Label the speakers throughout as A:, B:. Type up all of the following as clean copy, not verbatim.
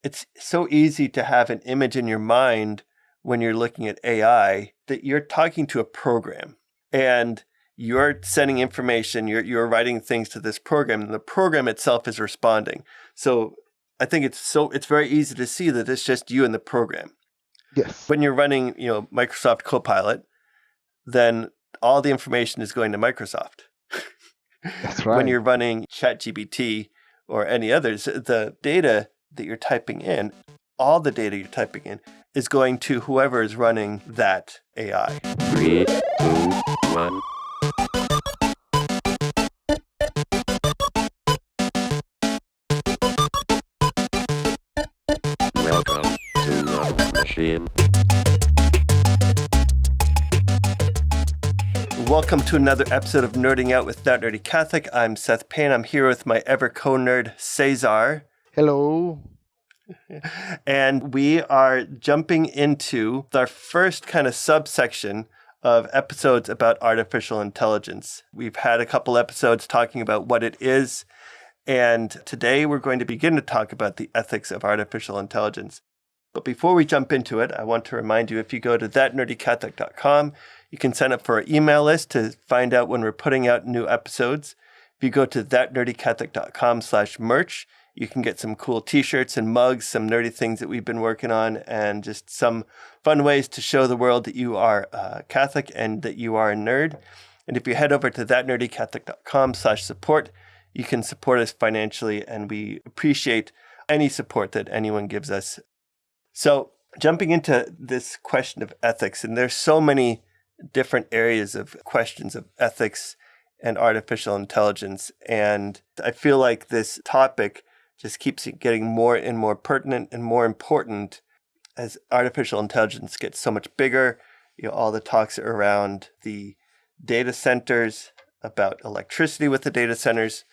A: it's so easy to have an image in your mind when you're looking at AI that you're talking to a program and you're sending information, you're writing things to this program, and the program itself is responding. So I think it's very easy to see that it's just you and the program.
B: Yes.
A: When you're running, Microsoft Copilot, then all the information is going to Microsoft.
B: That's right.
A: When you're running ChatGPT or any others, the data that you're typing in, all the data you're typing in, is going to whoever is running that AI.
C: 3, 2, 1. Welcome to Love Machine.
A: Welcome to another episode of Nerding Out with That Nerdy Catholic. I'm Seth Payne. I'm here with my ever co-nerd, Cesar.
B: Hello.
A: And we are jumping into our first kind of subsection of episodes about artificial intelligence. We've had a couple episodes talking about what it is, and today we're going to begin to talk about the ethics of artificial intelligence. But before we jump into it, I want to remind you, if you go to thatnerdycatholic.com, you can sign up for our email list to find out when we're putting out new episodes. If you go to thatnerdycatholic.com/merch, you can get some cool t-shirts and mugs, some nerdy things that we've been working on, and just some fun ways to show the world that you are Catholic and that you are a nerd. And if you head over to thatnerdycatholic.com/support, you can support us financially, and we appreciate any support that anyone gives us. So jumping into this question of ethics, and there's so many different areas of questions of ethics and artificial intelligence. And I feel like this topic just keeps getting more and more pertinent and more important as artificial intelligence gets so much bigger. All the talks around the data centers, about electricity with the data centers.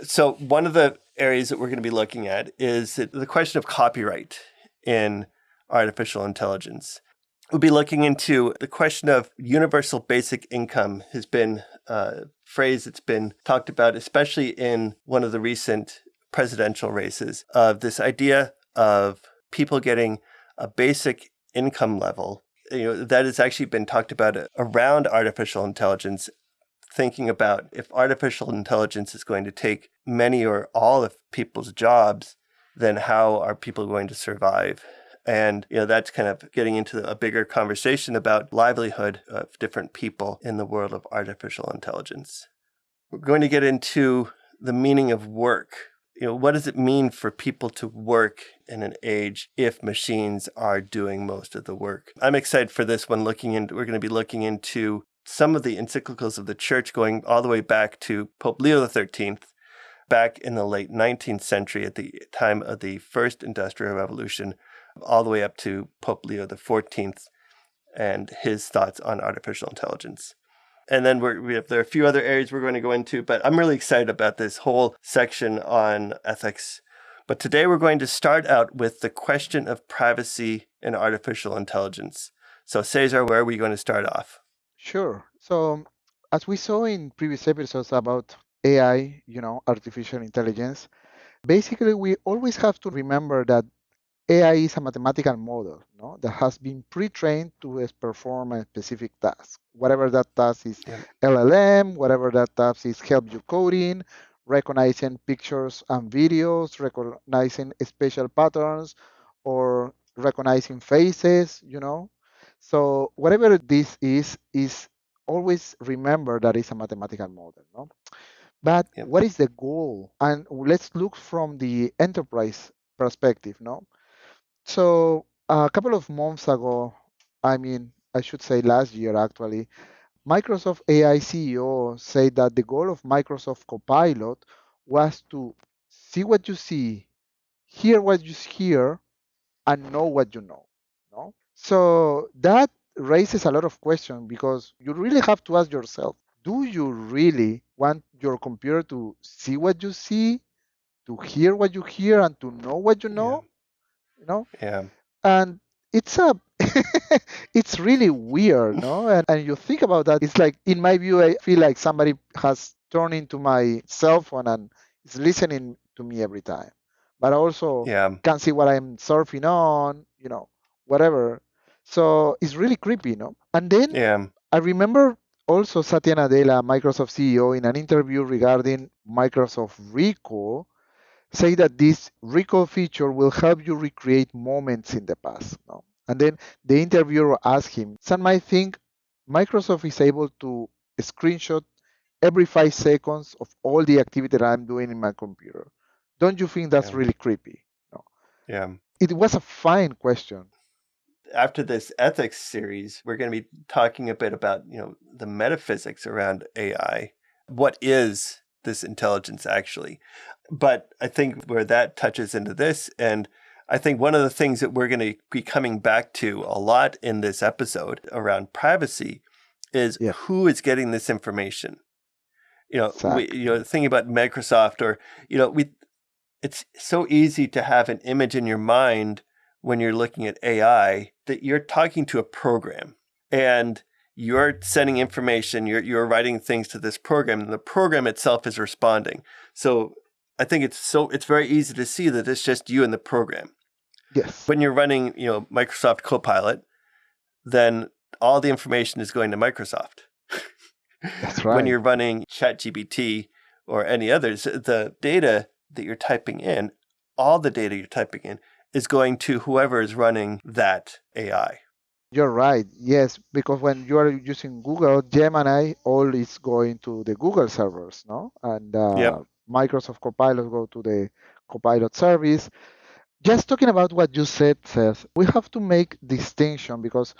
A: So one of the areas that we're going to be looking at is the question of copyright in artificial intelligence. We'll be looking into the question of universal basic income has been a phrase that's been talked about, especially in one of the recent presidential races, of this idea of people getting a basic income level. That has actually been talked about around artificial intelligence, thinking about if artificial intelligence is going to take many or all of people's jobs, then how are people going to survive? And, that's kind of getting into a bigger conversation about livelihood of different people in the world of artificial intelligence. We're going to get into the meaning of work. What does it mean for people to work in an age if machines are doing most of the work? I'm excited for this one. We're going to be looking into some of the encyclicals of the church going all the way back to Pope Leo XIII, back in the late 19th century at the time of the First Industrial Revolution, all the way up to Pope Leo XIV and his thoughts on artificial intelligence. And then there are a few other areas we're going to go into, but I'm really excited about this whole section on ethics. But today we're going to start out with the question of privacy in artificial intelligence. So Cesar, where are we going to start off?
B: Sure. So as we saw in previous episodes about AI, artificial intelligence, basically we always have to remember that AI is a mathematical model, that has been pre-trained to perform a specific task. Whatever that task is, LLM, whatever that task is, help you coding, recognizing pictures and videos, recognizing spatial patterns, or recognizing faces, So whatever this is always remember that it's a mathematical model, no? But what is the goal? And let's look from the enterprise perspective, no? So a couple of months ago, I should say last year actually, Microsoft AI CEO said that the goal of Microsoft Copilot was to see what you see, hear what you hear, and know what you know. No? So that raises a lot of questions because you really have to ask yourself, do you really want your computer to see what you see, to hear what you hear, and to know what you know?
A: Yeah.
B: And it's it's really weird, no? And you think about that, it's like, in my view, I feel like somebody has turned into my cell phone and is listening to me every time. but I also
A: Yeah.
B: can see what I'm surfing on, whatever. So it's really creepy, no? And then
A: Yeah.
B: I remember also Satya Nadella, Microsoft CEO, in an interview regarding Microsoft Recall, say that this recall feature will help you recreate moments in the past. No? And then the interviewer asked him, some might think Microsoft is able to screenshot every 5 seconds of all the activity that I'm doing in my computer. Don't you think that's
A: Yeah.
B: really creepy? No.
A: Yeah.
B: It was a fine question.
A: After this ethics series, we're going to be talking a bit about, the metaphysics around AI. What is this intelligence actually? But I think where that touches into this, and I think one of the things that we're going to be coming back to a lot in this episode around privacy is
B: Yeah.
A: who is getting this information.
B: Exactly.
A: Thinking about Microsoft or, it's so easy to have an image in your mind when you're looking at AI that you're talking to a program and you're sending information, you're writing things to this program, and the program itself is responding. So I think it's very easy to see that it's just you and the program.
B: Yes.
A: When you're running, Microsoft Copilot, then all the information is going to Microsoft.
B: That's
A: When
B: right.
A: you're running ChatGPT or any others, the data that you're typing in, all the data you're typing in is going to whoever is running that AI.
B: You're right. Yes, because when you are using Google Gemini, all is going to the Google servers, no? And
A: Yep.
B: Microsoft Copilot go to the Copilot service. Just talking about what you said, Seth, we have to make distinction because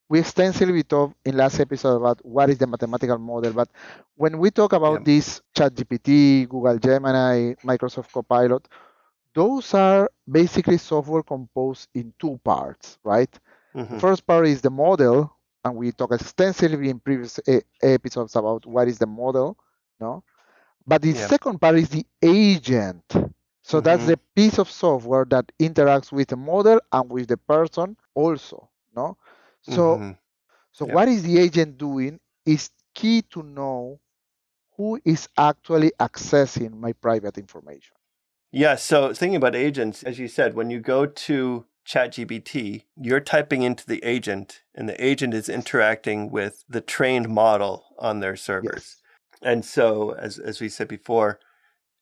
B: we extensively talked in last episode about what is the mathematical model. But when we talk about
A: Yep.
B: this ChatGPT, Google Gemini, Microsoft Copilot, those are basically software composed in two parts, right? The
A: Mm-hmm.
B: first part is the model, and we talked extensively in previous episodes about what is the model, no? But the
A: Yep.
B: second part is the agent. So that's
A: Mm-hmm.
B: the piece of software that interacts with the model and with the person also, no? So
A: Mm-hmm.
B: so
A: Yep.
B: what is the agent doing is key to know who is actually accessing my private information.
A: Yeah. So thinking about agents, as you said, when you go to ChatGPT, you're typing into the agent, and the agent is interacting with the trained model on their servers.
B: Yes.
A: And so, as we said before,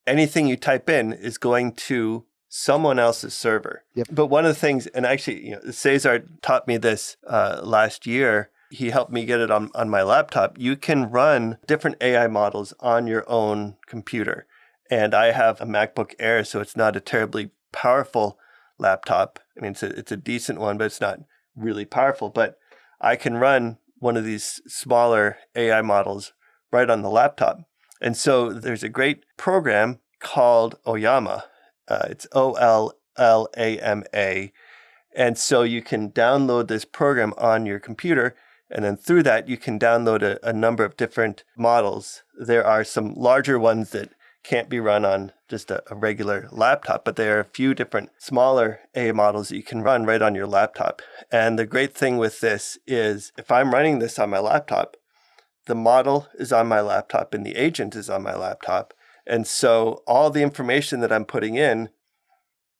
A: anything you type in is going to someone else's server.
B: Yep.
A: But one of the things, and actually, Cesar taught me this last year. He helped me get it on my laptop. You can run different AI models on your own computer. And I have a MacBook Air, so it's not a terribly powerful laptop. I mean, it's a decent one, but it's not really powerful. But I can run one of these smaller AI models right on the laptop. And so there's a great program called Ollama. It's Ollama. And so you can download this program on your computer. And then through that, you can download a number of different models. There are some larger ones that can't be run on just a regular laptop, but there are a few different smaller AI models that you can run right on your laptop. And the great thing with this is if I'm running this on my laptop, the model is on my laptop and the agent is on my laptop. And so all the information that I'm putting in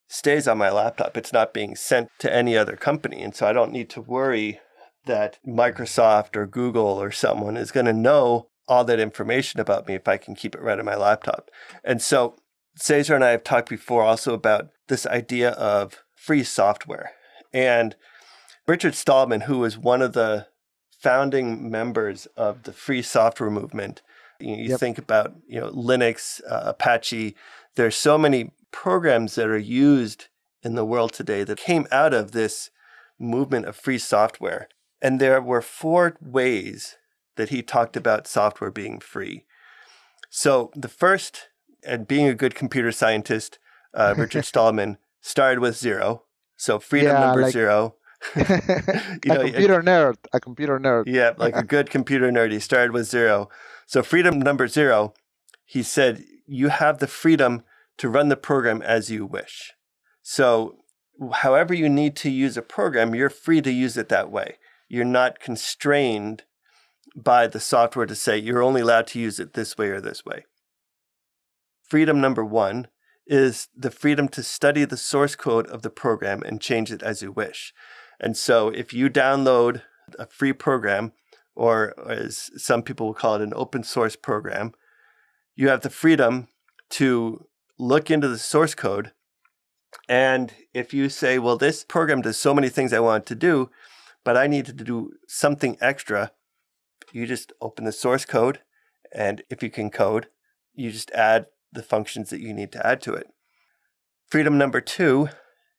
A: stays on my laptop. It's not being sent to any other company. And so I don't need to worry that Microsoft or Google or someone is going to know all that information about me if I can keep it right on my laptop. And so Cesar and I have talked before also about this idea of free software. And Richard Stallman, who was one of the founding members of the free software movement, you
B: Yep.
A: think about Linux, Apache. There's so many programs that are used in the world today that came out of this movement of free software. And there were 4 ways that he talked about software being free. So the first, and being a good computer scientist, Richard Stallman started with 0. So freedom
B: Yeah,
A: number
B: like
A: 0.
B: a computer nerd. A computer nerd.
A: Yeah, like a good computer nerd, he started with 0. So freedom number 0, he said, you have the freedom to run the program as you wish. So however you need to use a program, you're free to use it that way. You're not constrained by the software to say you're only allowed to use it this way or this way. Freedom number 1 is the freedom to study the source code of the program and change it as you wish. And so if you download a free program, or as some people will call it, an open source program, you have the freedom to look into the source code. And if you say, well, this program does so many things I want it to do, but I need to do something extra, you just open the source code. And if you can code, you just add the functions that you need to add to it. Freedom number 2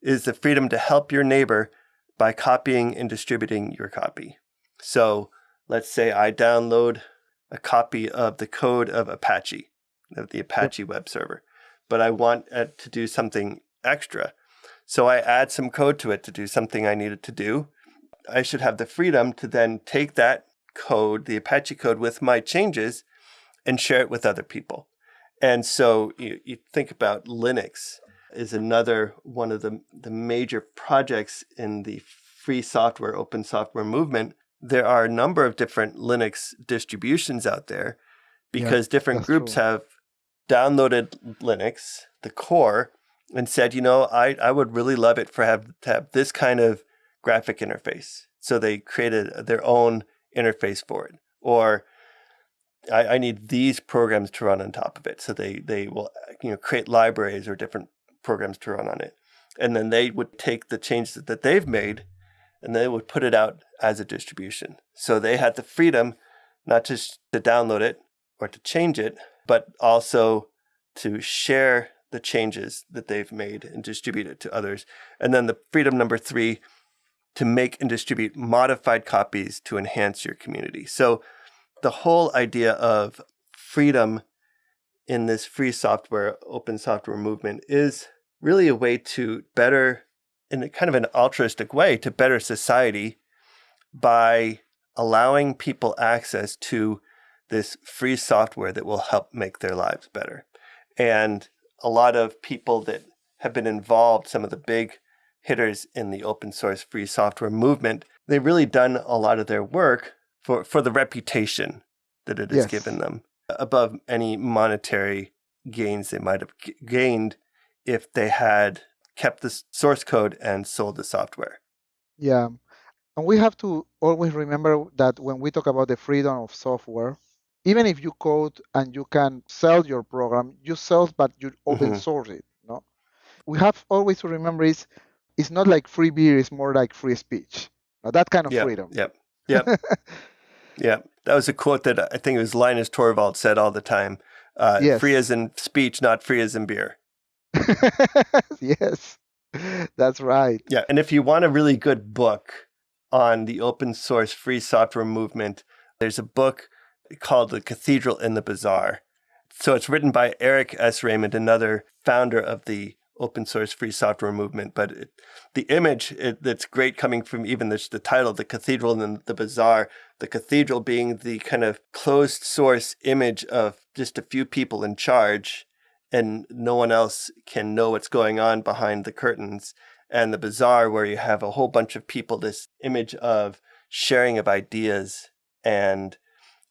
A: is the freedom to help your neighbor by copying and distributing your copy. So let's say I download a copy of the code of Apache, of the Apache web server, but I want it to do something extra. So I add some code to it to do something I needed to do. I should have the freedom to then take that code, the Apache code, with my changes and share it with other people. And so you think about Linux is another one of the major projects in the free software, open software movement. There are a number of different Linux distributions out there because different groups have downloaded Linux, the core, and said, I would really love it to have this kind of graphic interface. So they created their own interface for it. Or I need these programs to run on top of it. So they will create libraries or different programs to run on it. And then they would take the changes that they've made and they would put it out as a distribution. So they had the freedom not just to download it or to change it, but also to share the changes that they've made and distribute it to others. And then the freedom number 3, to make and distribute modified copies to enhance your community. So the whole idea of freedom in this free software, open software movement is really a way to better, in a kind of an altruistic way, to better society by allowing people access to this free software that will help make their lives better. And a lot of people that have been involved, some of the big hitters in the open source free software movement, they've really done a lot of their work for the reputation that it has given them, above any monetary gains they might have gained if they had kept the source code and sold the software.
B: Yeah. And we have to always remember that when we talk about the freedom of software, even if you code and you can sell your program, you sell, but you open source it. No, we have always to remember it's not like free beer; it's more like free speech. Now, that kind of freedom.
A: Yep. Yeah. That was a quote that I think it was Linus Torvald said all the time. Free as in speech, not free as in beer.
B: Yes, that's right.
A: Yeah. And if you want a really good book on the open source free software movement, there's a book called The Cathedral in the Bazaar. So it's written by Eric S. Raymond, another founder of the open source free software movement. But the image that's great coming from even the title, The Cathedral in the Bazaar, the cathedral being the kind of closed source image of just a few people in charge and no one else can know what's going on behind the curtains. And the bazaar where you have a whole bunch of people, this image of sharing of ideas and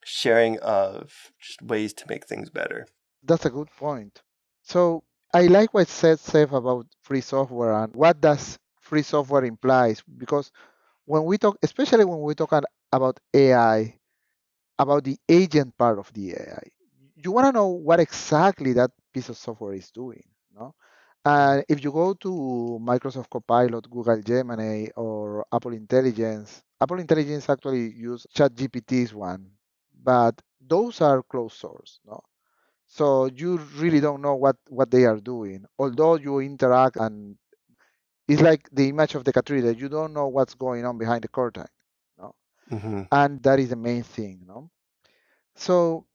A: sharing of just ways to make things better.
B: That's a good point. So I like what Seth said about free software and what does free software implies, because when we talk, especially when we talk about AI, about the agent part of the AI, you want to know what exactly that piece of software is doing, no? And if you go to Microsoft Copilot, Google Gemini, or Apple Intelligence actually use ChatGPT's one, but those are closed source, no? So you really don't know what they are doing. Although you interact, and it's like the image of the cathedral, you don't know what's going on behind the curtain, no? And that is the main thing, no? So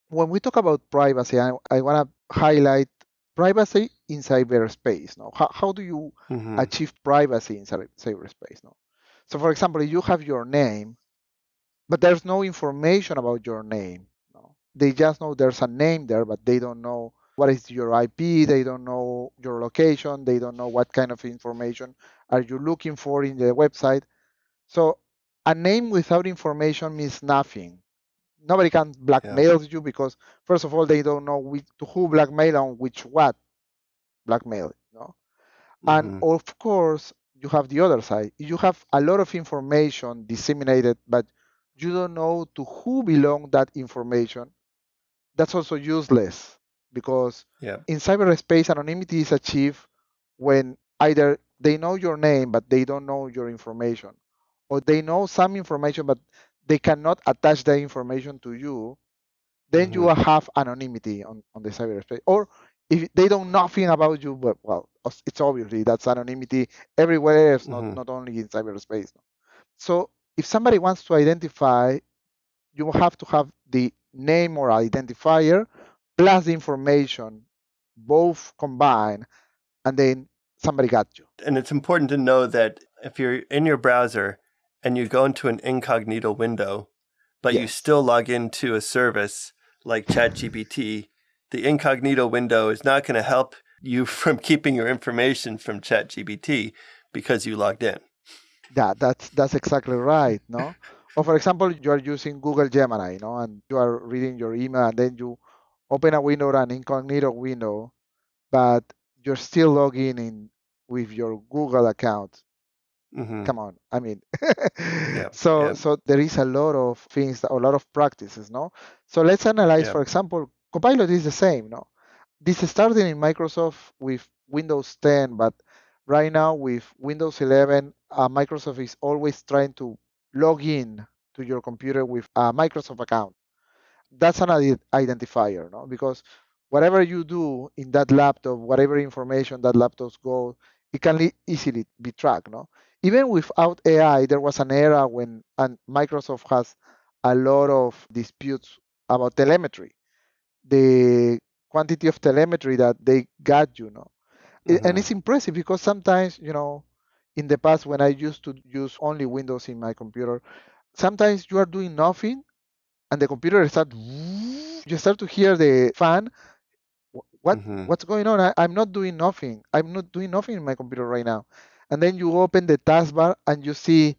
B: when we talk about privacy, I want to highlight privacy in cyberspace. No, how do you achieve privacy in cyberspace? No, so for example, if you have your name, but there's no information about your name. No, they just know there's a name there, but they don't know what is your IP. They don't know your location. They don't know what kind of information are you looking for in the website. So a name without information means nothing. Nobody can blackmail you because, first of all, they don't know to who blackmail on which what. blackmail, And
A: Hmm.
B: of course, you have the other side. You have a lot of information disseminated, but you don't know to who belong that information. That's also useless because
A: Yeah.
B: in cyberspace, anonymity is achieved when either they know your name, but they don't know your information, or they know some information, but they cannot attach that information to you. Then you
A: Hmm.
B: will have anonymity on the cyberspace. Or if they don't know nothing about you, but well, it's obviously that's anonymity everywhere else, not
A: Hmm.
B: not only in cyberspace. So if somebody wants to identify, you will have to have the name or identifier plus the information, both combined, and then somebody got you.
A: And it's important to know that if you're in your browser and you go into an incognito window, but you
B: Yes.
A: still log into a service like ChatGPT, the incognito window is not going to help you from keeping your information from ChatGPT because you logged in.
B: That's exactly right, no? Or for example, you are using Google Gemini, and you are reading your email, and then you open a window, an incognito window, but you're still logging in with your Google account.
A: Hmm.
B: Come on, I mean,
A: Yeah.
B: so
A: Yeah.
B: so there is a lot of things, a lot of practices, no? So let's analyze,
A: Yeah.
B: for example, Copilot is the same, no? This started in Microsoft with Windows 10, but right now with Windows 11, Microsoft is always trying to log in to your computer with a Microsoft account. That's an identifier, no? Because whatever you do in that laptop, whatever information that laptops go, it can easily be tracked, no? Even without AI, there was an era when and Microsoft has a lot of disputes about telemetry, the quantity of telemetry that they got, And
A: Hmm.
B: it's impressive because sometimes, in the past when I used to use only Windows in my computer, sometimes you are doing nothing and the computer you start to hear the fan. What
A: Hmm.
B: what's going on? I'm not doing nothing. I'm not doing nothing in my computer right now. And then you open the taskbar and you see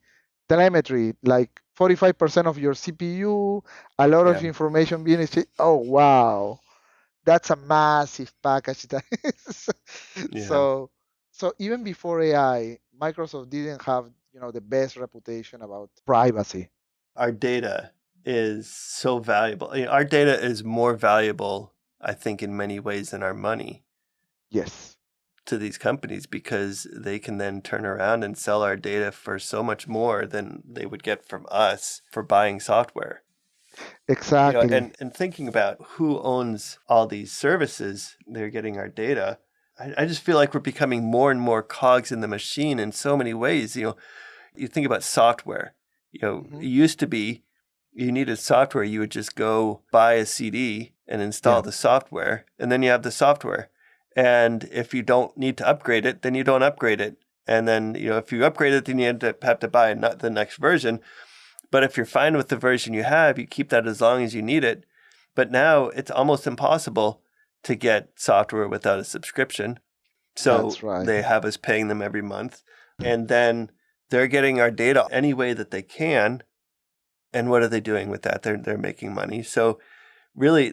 B: telemetry, like 45% of your CPU, a lot of
A: Yeah.
B: information being exchanged. Oh wow, that's a massive package.
A: Yeah.
B: so so even before AI, Microsoft didn't have the best reputation about privacy.
A: Our data is so valuable. Our data is more valuable, I think, in many ways than our money
B: Yes,
A: to these companies because they can then turn around and sell our data for so much more than they would get from us for buying software.
B: exactly.
A: And thinking about who owns all these services, they're getting our data. I just feel like we're becoming more and more cogs in the machine in so many ways. You think about software.
B: Hmm.
A: It used to be you needed software, you would just go buy a CD and install
B: Yeah,
A: the software, and then you have the software. And if you don't need to upgrade it, then you don't upgrade it. And then, if you upgrade it, then you have to buy not the next version. But if you're fine with the version you have, you keep that as long as you need it. But now it's almost impossible to get software without a subscription. So
B: that's right.
A: they have us paying them every month. And then they're getting our data any way that they can. And what are they doing with that? They're making money. So really,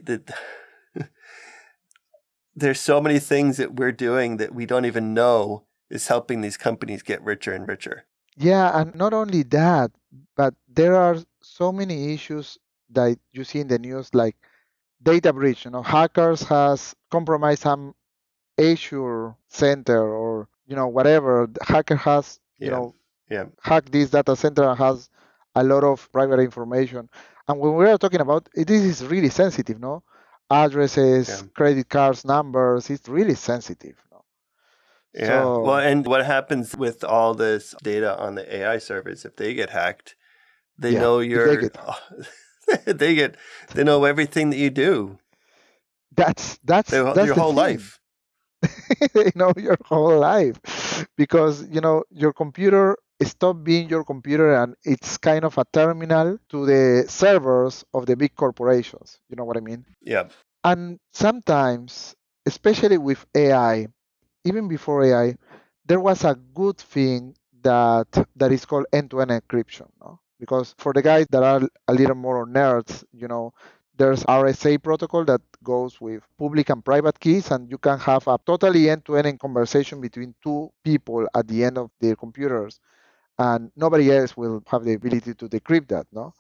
A: there's so many things that we're doing that we don't even know is helping these companies get richer and richer.
B: Yeah, and not only that, but there are so many issues that you see in the news, like data breach. Hackers has compromised some Azure center or whatever. The hacker has
A: Yeah. Yeah.
B: hacked this data center and has a lot of private information. And when we are talking about it, this is really sensitive, no?
A: Yeah.
B: Addresses, credit cards, numbers. It's really sensitive. No?
A: Yeah. Well,
B: So
A: and what happens with all this data on the AI servers if they get hacked? They
B: yeah,
A: know
B: if they
A: your
B: get
A: they know everything that you do.
B: that's that's that's
A: Your
B: the
A: whole
B: thing.
A: life.
B: They know your whole life because your computer stop being your computer and it's kind of a terminal to the servers of the big corporations. You know what I mean?
A: Yeah.
B: And sometimes, especially with AI, even before AI, there was a good thing that is called end-to-end encryption, no? Because for the guys that are a little more nerds, There's RSA protocol that goes with public and private keys, and you can have a totally end-to-end conversation between two people at the end of their computers, and nobody else will have the ability to decrypt that, no?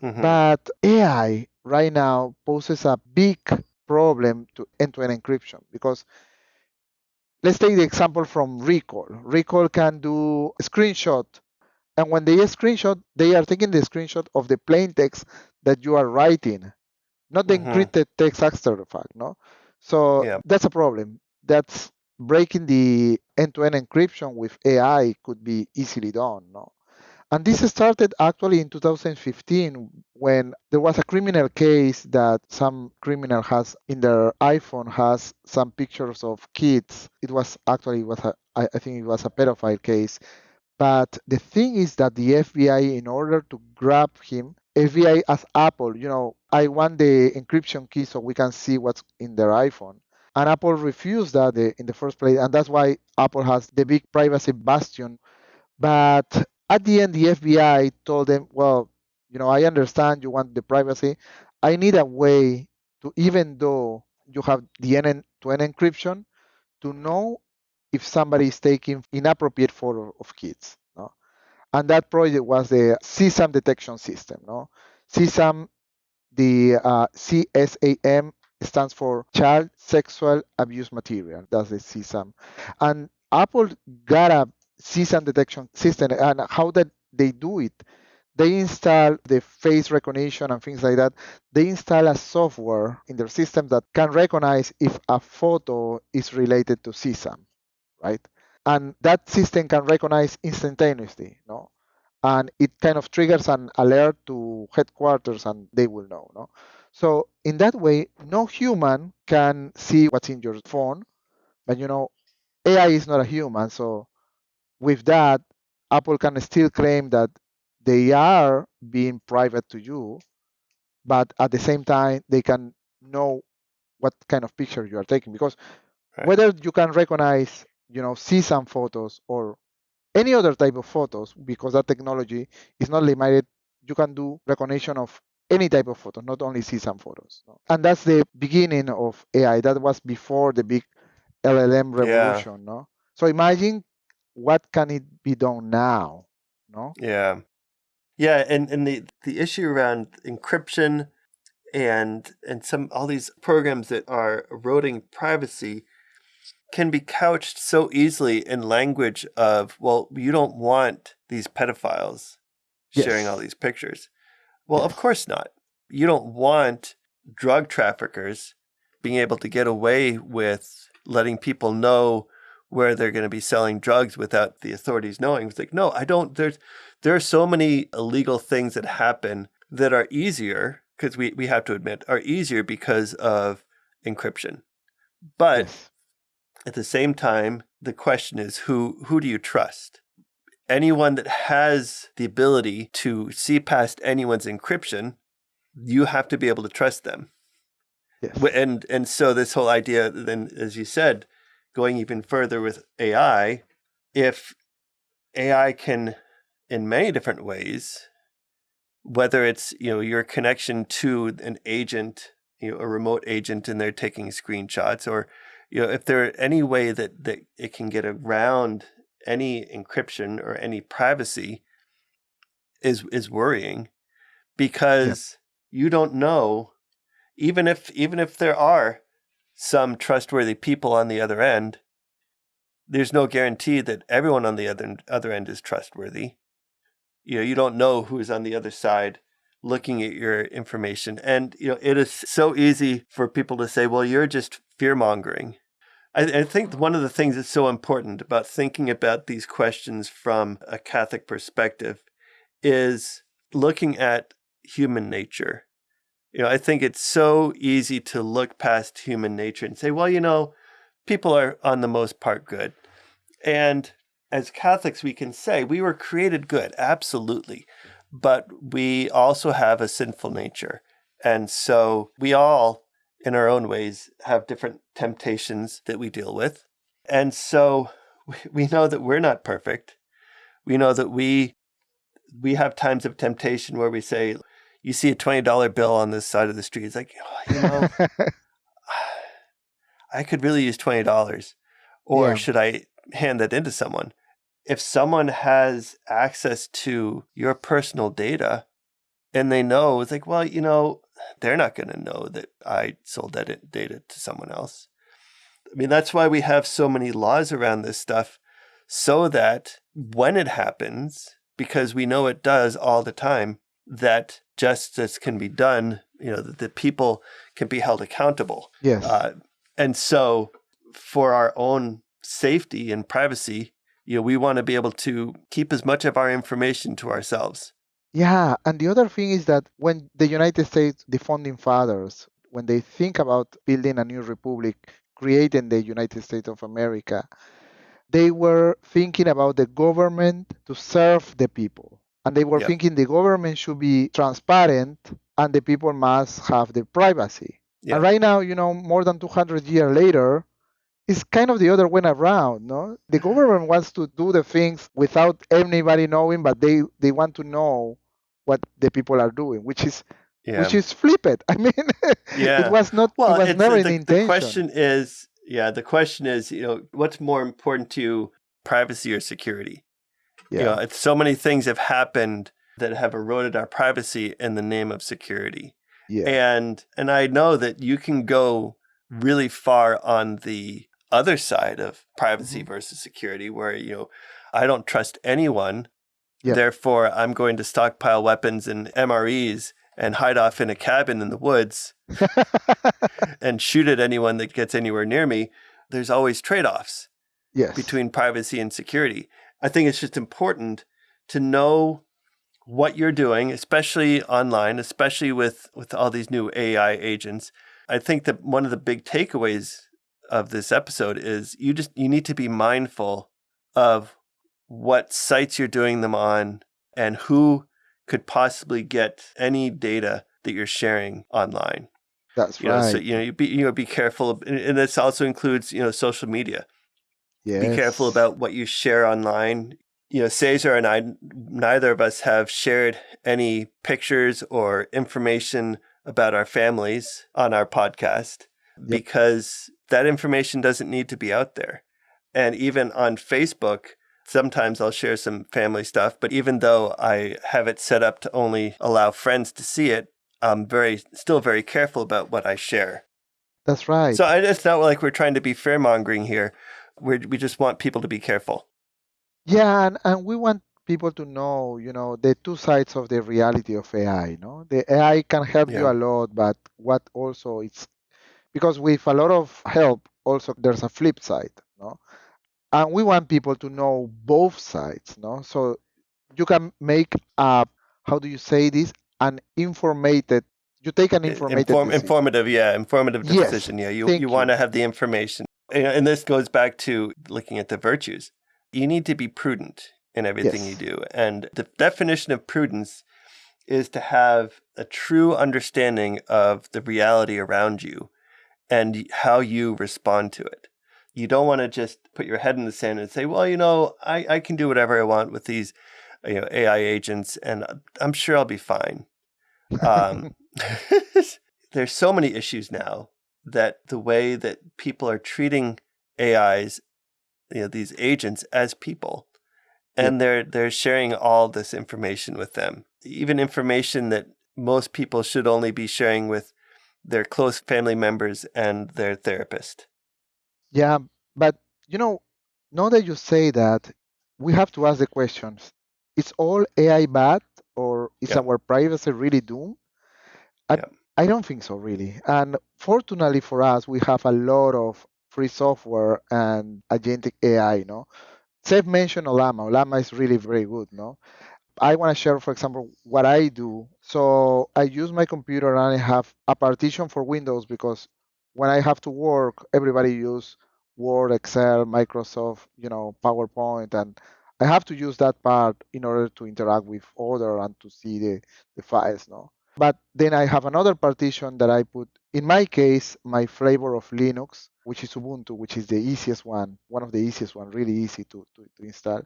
A: Mm-hmm.
B: But AI right now poses a big problem to end-to-end encryption because let's take the example from Recall. Recall can do a screenshot, and when they screenshot, they are taking the screenshot of the plain text that you are writing, not the
A: Mm-hmm.
B: encrypted text after the fact, no? So
A: Yeah.
B: that's a problem. That's breaking the end-to-end encryption with AI could be easily done, no? And this started actually in 2015 when there was a criminal case that some criminal has in their iPhone has some pictures of kids. It was actually I think it was a pedophile case. But the thing is that the FBI, in order to grab him, FBI as Apple, I want the encryption key so we can see what's in their iPhone. And Apple refused that in the first place, and that's why Apple has the big privacy bastion. But at the end, the FBI told them, well, I understand you want the privacy. I need a way to, even though you have the end-to-end encryption, to know if somebody is taking inappropriate photo of kids. No? And that project was the CSAM detection system. No, CSAM, the CSAM stands for Child Sexual Abuse Material. That's the CSAM. And Apple got a CSAM detection system. And how that they do it? They install the face recognition and things like that. They install a software in their system that can recognize if a photo is related to CSAM, right? And that system can recognize instantaneously, no? And it kind of triggers an alert to headquarters and they will know, no? So in that way, no human can see what's in your phone, but AI is not a human. So with that, Apple can still claim that they are being private to you, but at the same time, they can know what kind of picture you are taking. Because
A: Right.
B: whether you can recognize, see some photos or any other type of photos, because that technology is not limited, you can do recognition of any type of photo, not only see some photos. No? And that's the beginning of AI. That was before the big LLM
A: Yeah.
B: revolution. No, so imagine what can it be done now. No.
A: Yeah. Yeah. And the issue around encryption and some all these programs that are eroding privacy can be couched so easily in language of, well, you don't want these pedophiles sharing all
B: Yes.
A: these pictures. Well, of
B: Yes.
A: course not. You don't want drug traffickers being able to get away with letting people know where they're going to be selling drugs without the authorities knowing. It's like, no, I don't. There are so many illegal things that happen that are easier, because we have to admit, are easier because of encryption. But
B: Yes.
A: at the same time, the question is, who do you trust? Anyone that has the ability to see past anyone's encryption, you have to be able to trust them.
B: Yes.
A: And so this whole idea, then, as you said, going even further with AI, if AI can, in many different ways, whether it's your connection to an agent, a remote agent, and they're taking screenshots, or if there any way that it can get around any encryption or any privacy, is worrying,
B: Yeah.
A: because you don't know, even if there are some trustworthy people on the other end, there's no guarantee that everyone on the other end is trustworthy. You don't know who's on the other side looking at your information. And it is so easy for people to say, well, you're just fear mongering. I think one of the things that's so important about thinking about these questions from a Catholic perspective is looking at human nature. I think it's so easy to look past human nature and say, well, people are on the most part good. And as Catholics, we can say we were created good, absolutely. But we also have a sinful nature. And so we all, in our own ways, have different temptations that we deal with. And so we know that we're not perfect. We know that we have times of temptation where we say, you see a $20 bill on this side of the street. It's like, I could really use $20. Or
B: Yeah.
A: should I hand that into someone? If someone has access to your personal data and they know, it's like, well, they're not going to know that I sold that data to someone else. I mean, that's why we have so many laws around this stuff, so that when it happens, because we know it does all the time, that justice can be done, that people can be held accountable.
B: Yes.
A: And so for our own safety and privacy, we want to be able to keep as much of our information to ourselves.
B: Yeah, and the other thing is that when the United States, the founding fathers, when they think about building a new republic, creating the United States of America, they were thinking about the government to serve the people. And they were
A: Yep.
B: thinking the government should be transparent and the people must have their privacy.
A: Yep.
B: And right now, more than 200 years later, it's kind of the other way around, no? The government wants to do the things without anybody knowing, but they want to know what the people are doing, which is flipped. I mean,
A: Yeah.
B: it was never an intention.
A: The question is, what's more important to you, privacy or security?
B: Yeah.
A: So many things have happened that have eroded our privacy in the name of security.
B: Yeah.
A: And I know that you can go really far on the other side of privacy versus security, where, I don't trust anyone.
B: Yeah.
A: Therefore, I'm going to stockpile weapons and MREs and hide off in a cabin in the woods and shoot at anyone that gets anywhere near me. There's always trade-offs between privacy and security. I think it's just important to know what you're doing, especially online, especially with all these new AI agents. I think that one of the big takeaways of this episode is you need to be mindful of what sites you're doing them on and who could possibly get any data that you're sharing online.
B: That's right.
A: So you be careful, and this also includes social media.
B: Yes.
A: Be careful about what you share online. Cesar and I, neither of us have shared any pictures or information about our families on our podcast because that information doesn't need to be out there. And even on Facebook, sometimes I'll share some family stuff, but even though I have it set up to only allow friends to see it, I'm still very careful about what I share.
B: That's right.
A: So it's not like we're trying to be fear-mongering here. We just want people to be careful.
B: Yeah, and we want people to know, the two sides of the reality of AI, no? The AI can help you a lot, but what also it's because with a lot of help, also there's a flip side, no? And we want people to know both sides, no? So you can make how do you say this? You take an
A: informative
B: Yes,
A: decision. Yeah, you want to have the information. And this goes back to looking at the virtues. You need to be prudent in everything you do. And the definition of prudence is to have a true understanding of the reality around you and how you respond to it. You don't want to just put your head in the sand and say, well, I can do whatever I want with these AI agents, and I'm sure I'll be fine. There's so many issues now that the way that people are treating AIs, these agents as people, and they're sharing all this information with them, even information that most people should only be sharing with their close family members and their therapist.
B: Yeah, but now that you say that, we have to ask the questions. Is all AI bad, or is our privacy really doomed? I don't think so, really. And fortunately for us, we have a lot of free software and agentic AI, no? Seth mentioned Ollama. Ollama is really very good, no? I want to share, for example, what I do. So I use my computer and I have a partition for Windows because when I have to work, everybody use Word, Excel, Microsoft, PowerPoint, and I have to use that part in order to interact with other and to see the files, no? But then I have another partition that I put, in my case, my flavor of Linux, which is Ubuntu, which is the easiest one of the easiest one, really easy to install.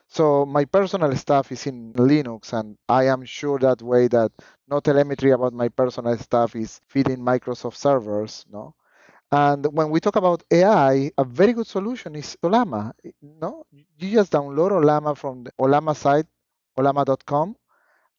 B: So my personal stuff is in Linux, and I am sure that way that no telemetry about my personal stuff is feeding Microsoft servers, no? And when we talk about AI, a very good solution is Ollama. No, you just download Ollama from the Ollama site, ollama.com,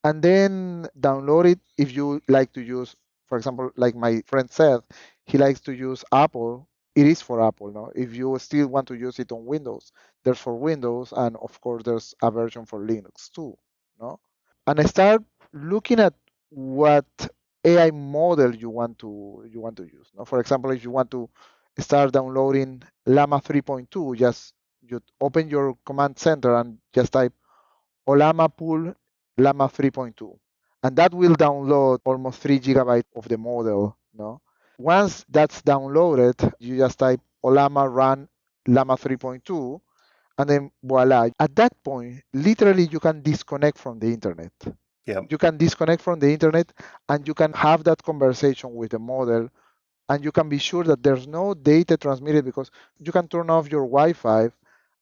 B: and then download it if you like to use, for example, like my friend said, he likes to use Apple. It is for Apple. No, if you still want to use it on Windows, there's for Windows, and of course there's a version for Linux too. No, and I start looking at what AI model you want to use. No, for example, if you want to start downloading Llama 3.2, just you open your command center and just type Ollama pool Llama 3.2, and that will download almost 3 GB of the model. No, once that's downloaded, you just type Ollama run Llama 3.2, and then voila. At that point, literally, you can disconnect from the internet.
A: Yeah.
B: You can disconnect from the internet, and you can have that conversation with the model, and you can be sure that there's no data transmitted, because you can turn off your Wi-Fi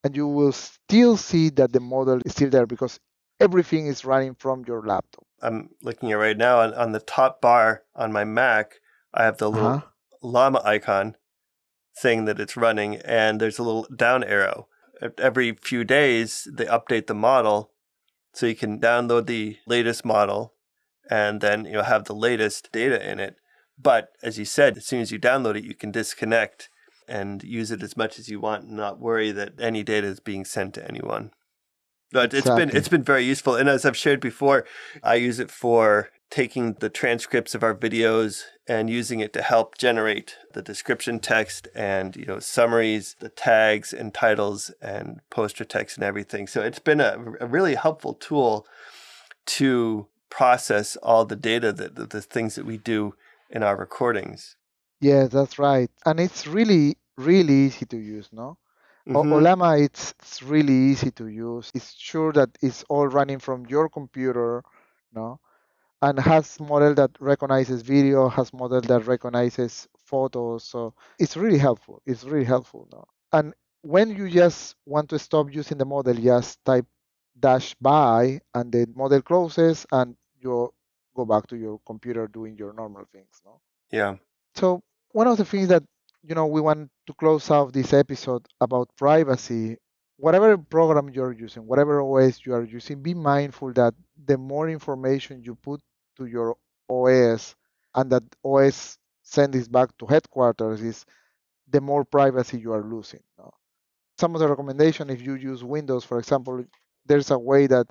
B: and you will still see that the model is still there because everything is running from your laptop.
A: I'm looking at right now on the top bar on my Mac, I have the little llama icon saying that it's running, and there's a little down arrow. Every few days, they update the model, so you can download the latest model and then have the latest data in it. But as you said, as soon as you download it, you can disconnect and use it as much as you want and not worry that any data is being sent to anyone. But
B: Exactly.
A: it's been very useful. And as I've shared before, I use it for taking the transcripts of our videos and using it to help generate the description text and summaries, the tags and titles and poster text and everything. So it's been a really helpful tool to process all the data, the things that we do in our recordings.
B: Yeah, that's right. And it's really, really easy to use, no?
A: Mm-hmm.
B: Ollama, it's really easy to use. It's sure that it's all running from your computer, no? And has model that recognizes video, has model that recognizes photos. So it's really helpful. It's really helpful now. And when you just want to stop using the model, just type dash by, and the model closes, and you go back to your computer doing your normal things. No.
A: Yeah.
B: So one of the things that we want to close off this episode about privacy, whatever program you're using, whatever OS you are using, be mindful that the more information you put to your OS, and that OS send this back to headquarters, is the more privacy you are losing. No? Some of the recommendation, if you use Windows, for example, there's a way that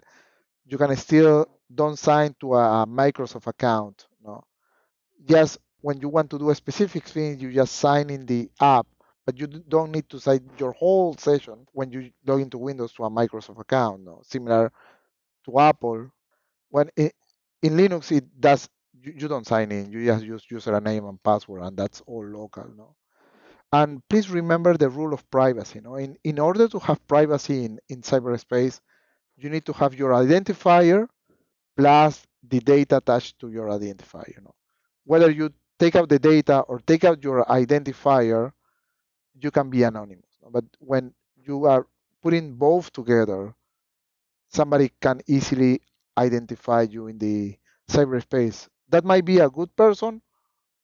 B: you can still don't sign to a Microsoft account. No, just when you want to do a specific thing, you just sign in the app, but you don't need to sign your whole session when you log into Windows to a Microsoft account. No, similar to Apple. When in Linux, it does. You don't sign in. You just use username and password, and that's all local. No. And please remember the rule of privacy. No, in order to have privacy in cyberspace, you need to have your identifier plus the data attached to your identifier. No, whether you take out the data or take out your identifier, you can be anonymous. No? But when you are putting both together, somebody can easily identify you in the cyberspace. That might be a good person,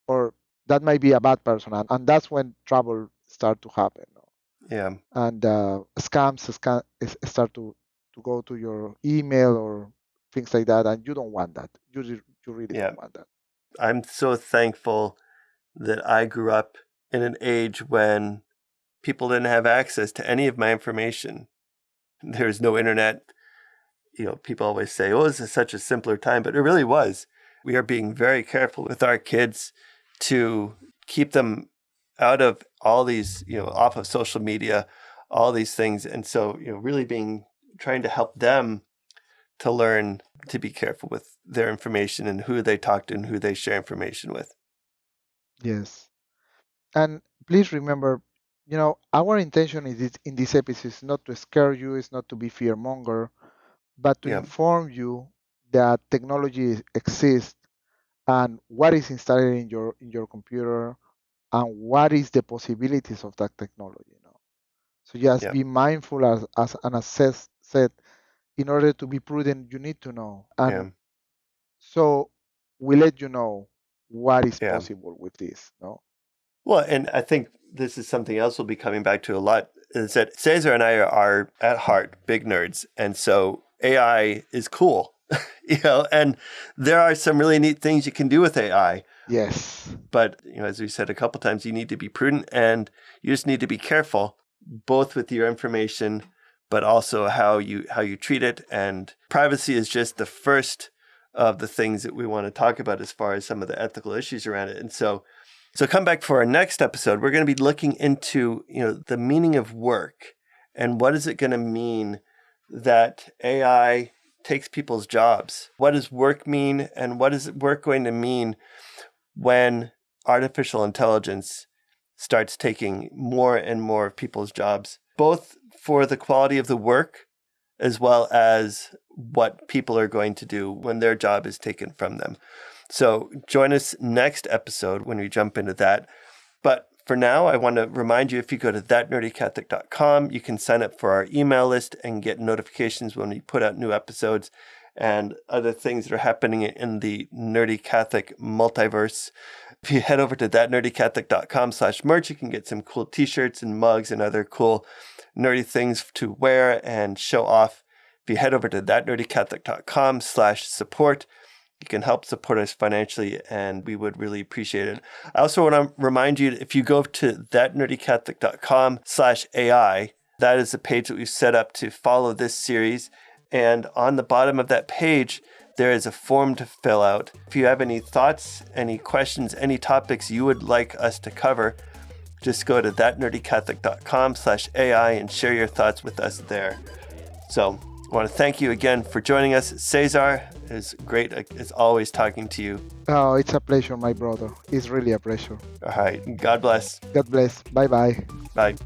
B: or that might be a bad person, and that's when trouble start to happen. No?
A: Yeah.
B: And scams start to go to your email or things like that, and you don't want that. You really don't want that.
A: I'm so thankful that I grew up in an age when people didn't have access to any of my information. There's no internet. People always say, oh, this is such a simpler time, but it really was. We are being very careful with our kids to keep them out of all these, off of social media, all these things. And so, really trying to help them to learn to be careful with their information and who they talk to and who they share information with.
B: Yes. And please remember, our intention in this episode is not to scare you, it's not to be fearmonger, but to inform you that technology exists and what is installed in your computer and what is the possibilities of that technology. So just be mindful as and assess said, in order to be prudent, you need to know. And
A: Yeah.
B: so we let you know what is
A: Yeah.
B: possible with this. No.
A: Well, and I think this is something else we'll be coming back to a lot, is that Cesar and I are at heart big nerds. And so AI is cool, and there are some really neat things you can do with AI.
B: Yes.
A: But, as we said a couple times, you need to be prudent and you just need to be careful, both with your information, but also how you treat it. And privacy is just the first of the things that we want to talk about as far as some of the ethical issues around it. And so come back for our next episode. We're going to be looking into, the meaning of work and what is it going to mean that AI takes people's jobs? What does work mean? And what is work going to mean when artificial intelligence starts taking more and more of people's jobs, both for the quality of the work as well as what people are going to do when their job is taken from them. So join us next episode when we jump into that. But for now, I want to remind you, if you go to thatnerdycatholic.com, you can sign up for our email list and get notifications when we put out new episodes and other things that are happening in the Nerdy Catholic multiverse. If you head over to thatnerdycatholic.com/merch, you can get some cool t-shirts and mugs and other cool nerdy things to wear and show off. If you head over to thatnerdycatholic.com/support, you can help support us financially, and we would really appreciate it. I also want to remind you, if you go to thatnerdycatholic.com/AI, that is the page that we've set up to follow this series. And on the bottom of that page, there is a form to fill out. If you have any thoughts, any questions, any topics you would like us to cover, just go to thatnerdycatholic.com/AI and share your thoughts with us there. So I want to thank you again for joining us. Cesar, it's great as always talking to you.
B: Oh, it's a pleasure, my brother. It's really a pleasure.
A: All right. God bless.
B: God bless. Bye-bye.
A: Bye.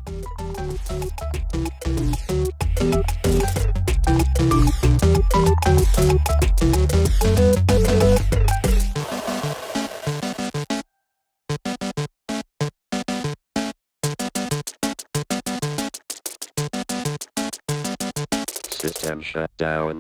C: System shut down.